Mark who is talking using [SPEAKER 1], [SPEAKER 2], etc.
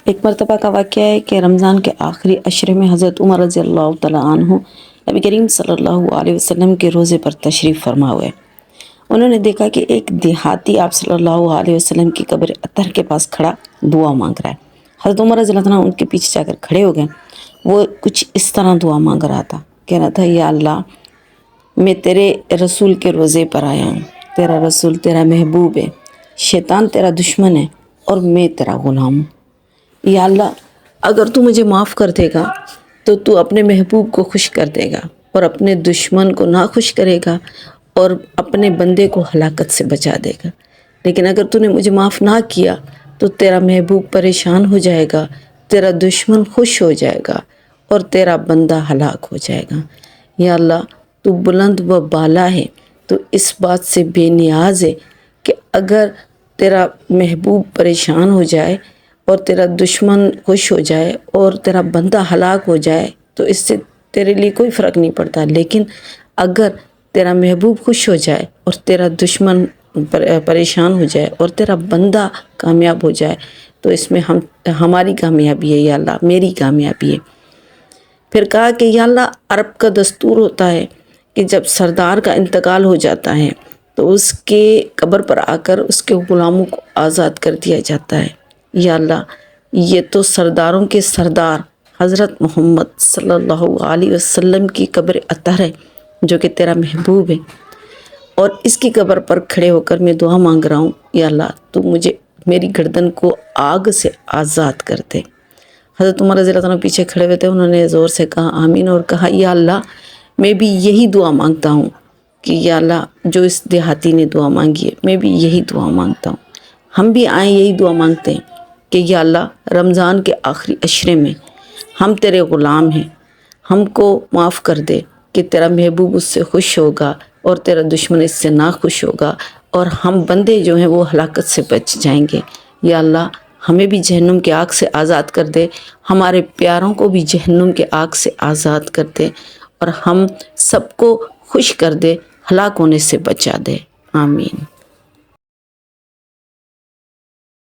[SPEAKER 1] ایک مرتبہ کا واقعہ ہے کہ رمضان کے آخری عشرے میں حضرت عمر رضی اللہ تعالیٰ عنہ نبی کریم صلی اللہ علیہ وسلم کے روزے پر تشریف فرما ہوئے۔ انہوں نے دیکھا کہ ایک دیہاتی آپ صلی اللہ علیہ وسلم کی قبر اطہر کے پاس کھڑا دعا مانگ رہا ہے۔ حضرت عمر رضی اللہ عنہ ان کے پیچھے جا کر کھڑے ہو گئے۔ وہ کچھ اس طرح دعا مانگ رہا تھا، کہہ رہا تھا، یا اللہ میں تیرے رسول کے روزے پر آیا ہوں، تیرا رسول تیرا محبوب ہے، شیطان تیرا دشمن ہے اور میں تیرا غلام ہوں۔ یا اللہ اگر تو مجھے معاف کر دے گا تو تو اپنے محبوب کو خوش کر دے گا اور اپنے دشمن کو ناخوش کرے گا اور اپنے بندے کو ہلاکت سے بچا دے گا۔ لیکن اگر تو نے مجھے معاف نہ کیا تو تیرا محبوب پریشان ہو جائے گا، تیرا دشمن خوش ہو جائے گا اور تیرا بندہ ہلاک ہو جائے گا۔ یا اللہ تو بلند و بالا ہے، تو اس بات سے بے نیاز ہے کہ اگر تیرا محبوب پریشان ہو جائے اور تیرا دشمن خوش ہو جائے اور تیرا بندہ ہلاک ہو جائے تو اس سے تیرے لیے کوئی فرق نہیں پڑتا، لیکن اگر تیرا محبوب خوش ہو جائے اور تیرا دشمن پریشان ہو جائے اور تیرا بندہ کامیاب ہو جائے تو اس میں ہماری کامیابی ہے یا اللہ، میری کامیابی ہے۔ پھر کہا کہ یا اللہ عرب کا دستور ہوتا ہے کہ جب سردار کا انتقال ہو جاتا ہے تو اس کے قبر پر آ کر اس کے غلاموں کو آزاد کر دیا جاتا ہے۔ یا اللہ یہ تو سرداروں کے سردار حضرت محمد صلی اللہ علیہ وسلم کی قبر اطہر ہے جو کہ تیرا محبوب ہے، اور اس کی قبر پر کھڑے ہو کر میں دعا مانگ رہا ہوں، یا اللہ تو مجھے میری گردن کو آگ سے آزاد کر دے۔ حضرت عمر رضی اللہ عنہ پیچھے کھڑے ہوئے تھے، انہوں نے زور سے کہا آمین، اور کہا یا اللہ میں بھی یہی دعا مانگتا ہوں کہ یا اللہ جو اس دیہاتی نے دعا مانگی ہے میں بھی یہی دعا مانگتا ہوں۔ ہم بھی آئیں یہی دعا مانگتے ہیں کہ یا اللہ رمضان کے آخری عشرے میں ہم تیرے غلام ہیں، ہم کو معاف کر دے کہ تیرا محبوب اس سے خوش ہوگا اور تیرا دشمن اس سے ناخوش ہوگا اور ہم بندے جو ہیں وہ ہلاکت سے بچ جائیں گے۔ یا اللہ ہمیں بھی جہنم کے آگ سے آزاد کر دے، ہمارے پیاروں کو بھی جہنم کے آگ سے آزاد کر دے اور ہم سب کو خوش کر دے، ہلاک ہونے سے بچا دے، آمین۔